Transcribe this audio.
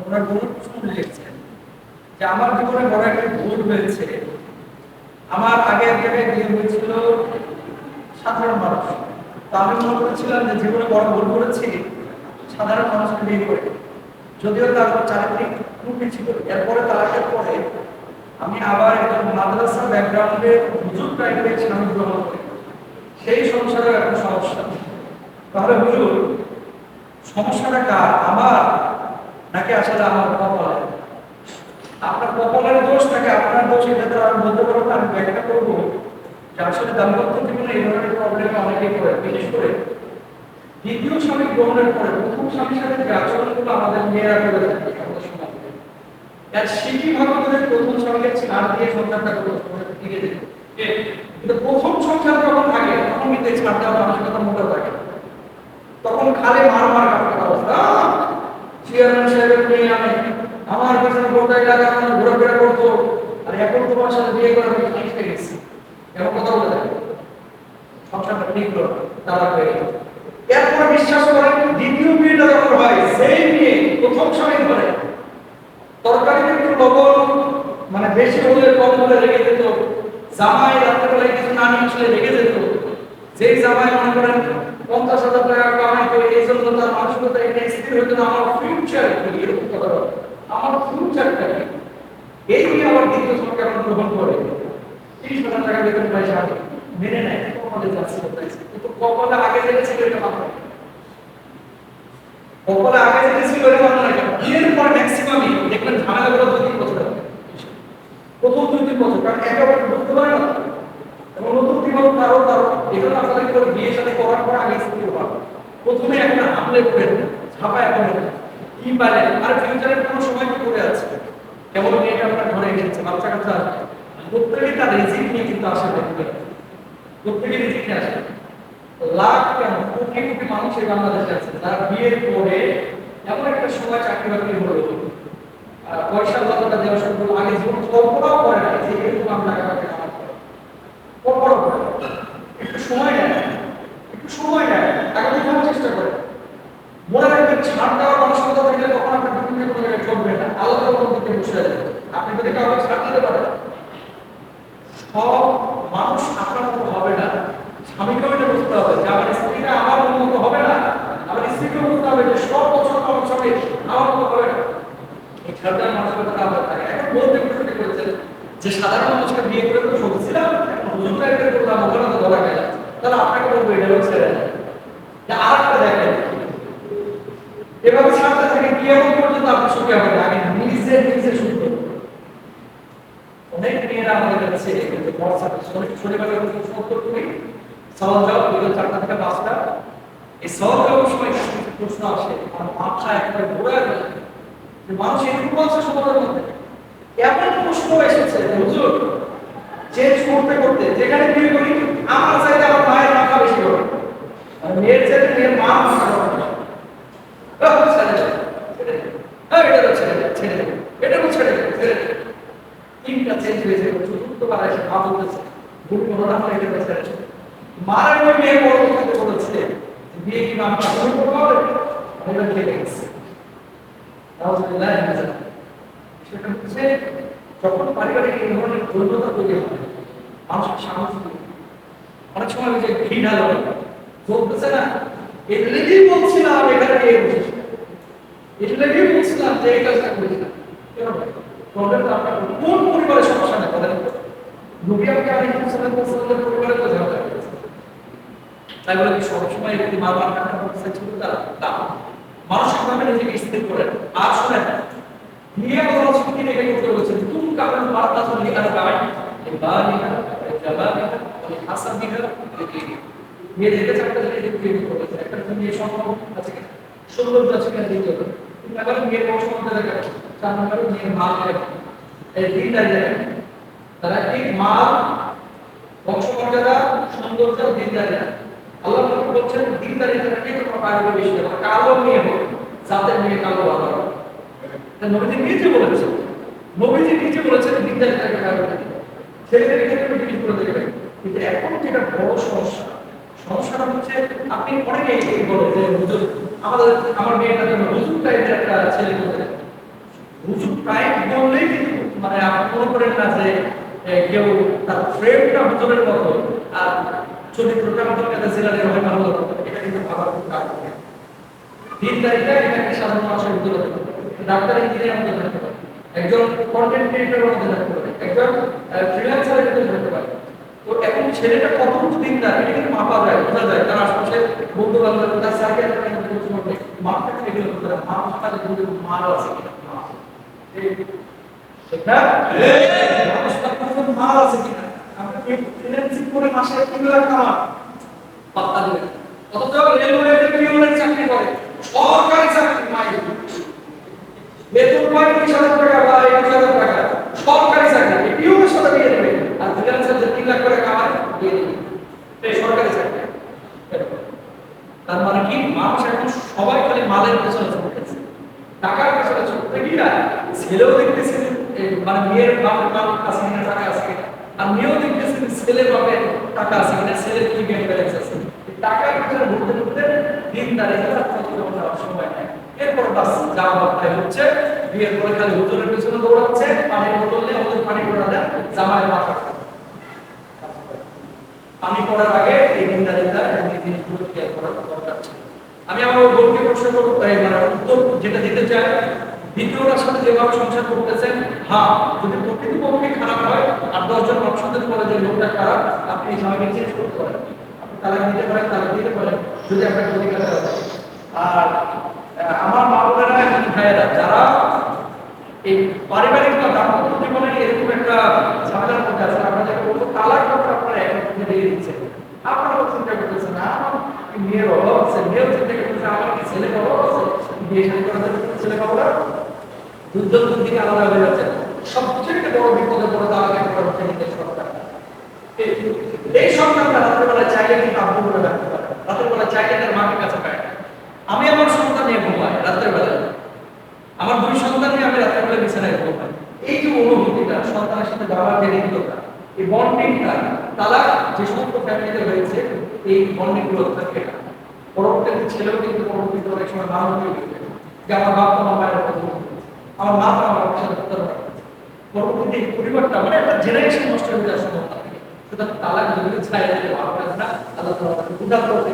ওনার বহু প্রশ্ন লিখেছেন যে আমার জীবনে বড় একটা ভুল হয়েছে। আমার আগে এক জায়গায় বিয়ে হয়েছিল সাধারণ মানুষ, তো আমি মনে করেছিলাম যে জীবনে বড় ভুল করেছি সাধারণ মানুষকে বিয়ে করে, যদিও তার চারিত্রিক ত্রুটি ছিল। এরপরে তালাকের পরে আমি আবার একজন মাদ্রাসা ব্যাকগ্রাউন্ডের হুজুর টাইপের স্বামী গ্রহণ করি, সেই সংসারের একটা সমস্যা। তাহলে হুজুর, সমস্যাটা কার, আমার নাকি আসলে আমার কপালের? আপনার কপালের দোষ নাকি আপনার দোষ, এটা তো আমি বলতে পারবো না। আমি ব্যাখ্যা করবো যে আসলে দাম্পত্য জীবনে এই ধরনের প্রবলেমে অনেকেই পড়ে, বিশেষ করে দ্বিতীয় স্বামী গ্রহণের পরে প্রথম স্বামীর সাথে যে আচরণগুলো আমাদের মেয়েরা করে থাকে আমাদের সমাজে, এর শিখি ভাবে করে প্রথম স্বামীকে ছাড় দিয়ে সংসারটা টিকে যেত। কিন্তু প্রথম সংসার যখন থাকে তখন কিন্তু এই ছাড় দেওয়ার মানসিকতা মোটেও থাকে, তখন খালি মার মার কাটার অবস্থা। চেয়ারম্যান সাহেবের মেয়ে আমি, আমার পেছনে গোটা এলাকা ঘোরাফেরা করতো, আর এখন তোমার সাথে বিয়ে করে আমি ঠিক হয়ে গেছি, এমন কথা বলে থাকে। সংসারটা ঠিক হলো, তারা হয়ে গেল। এরপর বিশ্বাস করেন দ্বিতীয় বিয়েটা যখন হয়, সেই বিয়ে প্রথম স্বামী ধরে তরকারিতে একটু লবণ মানে বেশি হলে কম হলে রেখে যেত, জামাই রাত্রেবেলায় কিছু না নিয়ে আসলে রেখে যেত। যেই জামাই মনে করেন 50,000 টাকা কামাই করে, এই জন্য তার মানসিকতা এটা স্থির হইতো না আমার ফিউচার কি, এরকম কথা বলে আমার ফিউচারটা কি। এই নিয়ে আবার দ্বিতীয় স্বামীকে এখন গ্রহণ করে 30,000 টাকা বেতন পায়, স্বামী মেনে নেয়, কপালে যাচ্ছে কিন্তু কপালে আগে যেটা ছিল এটা মাত্র কপালে আগে যেটা ছিল এটা মাত্র না। বিয়ের পর ম্যাক্সিমামই দেখবেন ঝামেলাগুলো 2-3 বছর হয়, প্রথম 2-3 বছর, কারণ একেবারে বুঝতে পারে না এবং নতুন জীবন তারও এগুলো আপনাদের করে বিয়ে সাথে করার পর আগে স্ত্রী হওয়া প্রথমে একটা হামলে করে ছাপায় করে কি পারে আর ফিউচারের কোনো সময় কি করে আছে, কেমন মেয়েটা আপনার ঘরে এসেছে, বাচ্চা কাচ্চা প্রত্যেকেই তার রিজিক নিয়ে কিন্তু আসে, দেখবেন প্রত্যেকেই রিজিক নিয়ে আসে। লাখ কেন কোটি কোটি মানুষ এই বাংলাদেশে আছে যারা বিয়ের পরে এমন একটা সময় চাকরি বাকরি হলো, পয়সা লতাটা দেওয়া শুরু করলো, আগে জীবন কল্পনাও করে না যে এরকম আমরা টাকা কামাবো, একটু সময় নেয়, একটু সময় নেয়, টাকা দেওয়ার চেষ্টা করে। মনে রাখবেন ছাড় দেওয়ার মানসিকতা থাকলে তখন আপনার বিভিন্ন কোনো জায়গায় চলবে না, আলাদা কোনো দিকে বসে যাবে। আপনি যদি কাউকে ছাড় দিতে পারেন, সব মানুষ আপনার মতো হবে না। স্বামীকেও এটা বুঝতে হবে যে আমার স্ত্রীটা আমার মতো হবে না, আমার স্ত্রীকেও বুঝতে হবে যে সব বছর আমার সঙ্গে আমার মতো হবে না। এই ছাড় দেওয়ার মানসিকতাটা আমাদের থাকে। এখন বলতে শুরু করেছেন যে সাধারণ মানুষকে বিয়ে করে তো সবছিলাম, হুজুর টাইপের করলাম, ওখানে তো ধরা গেল, তাহলে আপনাকে বলবো এটা ছেড়ে দেয়। আর একটা দেখেন, এভাবে ছাড়তে থাকে কিয়ামত পর্যন্ত আপনি সুখী হবেন, আগে নিজে নিজে সুখী। অনেক মেয়েরা আমাদের কাছে শনিবার 70 করি সওয়াল জবাব, বিকেল 4টা থেকে 5টা। এই সওয়াল জবাবের সময় প্রশ্ন আসে, আমার মাথা একবার ঘুরে গেল যে মানুষ এরকম আছে সমাজের মধ্যে। এমন প্রশ্ন এসেছে হুজুর চেঞ্জ করতে করতে, যেখানে বিয়ে করি আমার চাইতে আমার মায়ের মাথা বেশি হবে, আর মেয়ের চাইতে মেয়ের মা মাথা হবে। তিনটা চেঞ্জ হয়েছে, চতুর্থবার এসে মা বলতেছে মারা ওই মেয়ে বড় করতে বলেছে বিয়ে কি আমি করতে হবে, আমি খেলে গেছি। সেটা হচ্ছে যখন পারিবারিক এই ধরনের দৈন্যতা তৈরি হয়, মানুষের সাহস অনেক সময় ওই যে ঘৃণা লাগে বলতেছে না, এই লেগেই বলছিলাম এখানে গিয়ে বসেছি, এই লেগেই বলছিলাম যে এই কাজটা করেছিলাম। কেন প্রবলেমটা আপনার কোন পরিবারের সমস্যা নেই বলেন? নবী আমাকে পরিবারে তো ঝগড়া করেছে, তাই বলে কি সবসময় একটি মা বাবা কাটা করতে ছিল তা মানসিকভাবে নিজেকে স্থির করেন। আর শোনেন বিয়ে করার সময় রেখে করতে বলেছেন তুমি কারণ বার্তা শুনে আর গায় বালিকা জাবালিকা হাসাবিকা বিয়ে দেখে চারটা জিনিস বিয়ে করেছে, একটা মেয়ে সম্ভব আছে কিনা, সৌন্দর্য আছে কিনা দেখতে হবে। তুমি আবার মেয়ের বংশ মধ্যে দেখা 4 নম্বরে মেয়ের মা দেখে, এই তিনটা দেখেন তারা ঠিক মা বংশমর্যাদা সৌন্দর্য দিনদারি। আল্লাহ বলছেন দিনদারি তাকে কোনো কারণে বেশি হবে, কালো মেয়ে হোক জাতের মেয়ে কালো ভালো হবে। নবীজি নিজে বলেছেন, নবীজি নিজে বলেছেন দিনদারি তাকে কারণে ছেলেদের ক্ষেত্রে জিজ্ঞেস করে দেখবেন। কিন্তু এখন যেটা বড় সমস্যাটা হচ্ছে আপনি অনেকে বলে যে হুজুর আমার মেয়েটার জন্য হুজুর টাইপের একটা ছেলে বলতে টাইম বললেই কিন্তু মানে আপনি মনে করেন না যে কেউ তার ফ্রেমটা ভিতরের মতো আর চরিত্রটা আমাদের কাছে সিলারের হয় ভালো এটা কিন্তু ভাবার খুব কাজ করে। দিন তারিখটা এটা একটা সাধারণ মানুষের ভিতরে ডাক্তার ইঞ্জিনিয়ার মধ্যে থাকতে পারে, একজন কন্টেন্ট ক্রিয়েটরের মধ্যে থাকতে পারে, একজন ফ্রিল্যান্সারের ভিতরে থাকতে পারে। তো এখন ছেলেটা কতটুকু দিনদার এটা কিন্তু মাপা যায়, বোঝা যায়। তার আশপাশে বন্ধু বান্ধব তার সার্কেল মাপটা এগুলো করতে পারে। মাপ তাদের কিন্তু মাল আছে কিনা, ঠিক না? মানুষটার কোনো মাল আছে কিনা, আমরা ফ্রিল্যান্সিং করে মাসে 3 লাখ কামান পাত্তা দেবে। অথচ রেলওয়েতে পিওনের চাকরি করে, সরকারি চাকরি মাই বেতন পায় 20,000 টাকা বা 21,000 টাকা, সরকারি চাকরি পিওনের সাথে দিয়ে দেবে। আর ফ্রিল্যান্সার যে 3 লাখ করে কামায় দিয়ে দেবে, এই সরকারি চাকরি। তার মানে কি মানুষ এখন সবাই খালি মালের পেছনে ছুটতেছে, টাকার পেছনে ছুটতে গিয়ে ছেলেও দেখতেছে মানে মেয়ের বাপের বাপের কাছে কিনা টাকা আছে কিনা, আর মেয়েও দেখতেছে ছেলের বাপের টাকা আছে কিনা, ছেলের কি ব্যাংক ব্যালেন্স আছে। টাকার পেছনে ঘুরতে ঘুরতে দিন দাঁড়িয়ে সময় নেয়। এরপর বাস যা বাপ্তায় হচ্ছে, বিয়ের পরে খালি হুজুরের পেছনে দৌড়াচ্ছে, পানি বোতল নিয়ে হুজুর পানি পড়া দেন, জামায় মাথা পানি পড়ার আগে এই দিনদারিতা এবং এই জিনিসগুলো খেয়াল করার দরকার ছিল। আমি আমার বোনকে প্রশ্ন করবো, মানে উত্তর যেটা দিতে চাই, দ্বিতীয়টার সাথে যেভাবে সংসার করতেছেন, হ্যাঁ যদি প্রকৃতপক্ষে খারাপ হয় আর 10 জন অপশনের পরে যে লোকটা খারাপ, আপনি এই সময়কে চেঞ্জ করতে পারেন, আপনি তালাক দিতে পারেন, তালাক দিতে পারেন যদি আপনার অধিকার আছে। আর আমার মা বোনেরা এবং ভাইয়েরা যারা এই পারিবারিক বা দাম্পত্য জীবনে এরকম একটা ঝামেলার মধ্যে আছে, আপনাদের বলবো তালাক কথা আপনারা এখন দিয়ে দিচ্ছেন। আপনারাও চিন্তা করতেছেন না আমার মেয়ের অভাব আছে, মেয়েও চিন্তা করতেছে আমার কি ছেলে অভাব আছে, বিয়ে শাদী করার ছেলে পাবো না, দুজন দুদিকে আলাদা হয়ে যাচ্ছে। সবচেয়ে বড় বিপদে পড়ে তালাক একটা হচ্ছে নিজের সরকার। এই সন্তানটা রাতের বেলা চাইলে কিন্তু আব্বু বলে রাখতে পারে, রাতের বেলা চাইলে তার মাকে কাছে পায়। আমি আমার সন্তান নিয়ে ঘুমাই রাতের বেলায়, আমার 2 সন্তান নিয়ে আমি রাতের বেলা বিছানায় ঘুমাই। এই যে অনুভূতিটা সন্তানের সাথে বাবার যে হৃদ্যতা, এই বন্ডিংটা তালাক যে সমস্ত ফ্যামিলিতে হয়েছে, এই বন্ডিং গুলো থাকে না। পরবর্তীতে ছেলেও কিন্তু পরবর্তীতে অনেক সময় মা হয়ে গেছে যে আমার বাপ আমার মায়ের কথা বলছে, আমার মা তো আমার সাথে কথা বলছে। পরবর্তীতে এই পরিবারটা মানে একটা জেনারেশন নষ্ট হয়ে যাওয়ার সম্ভাবনা থাকে। সুতরাং তালাক যদি ছায় ভালো কাজ না, আল্লাহ তাআলা উদার করতে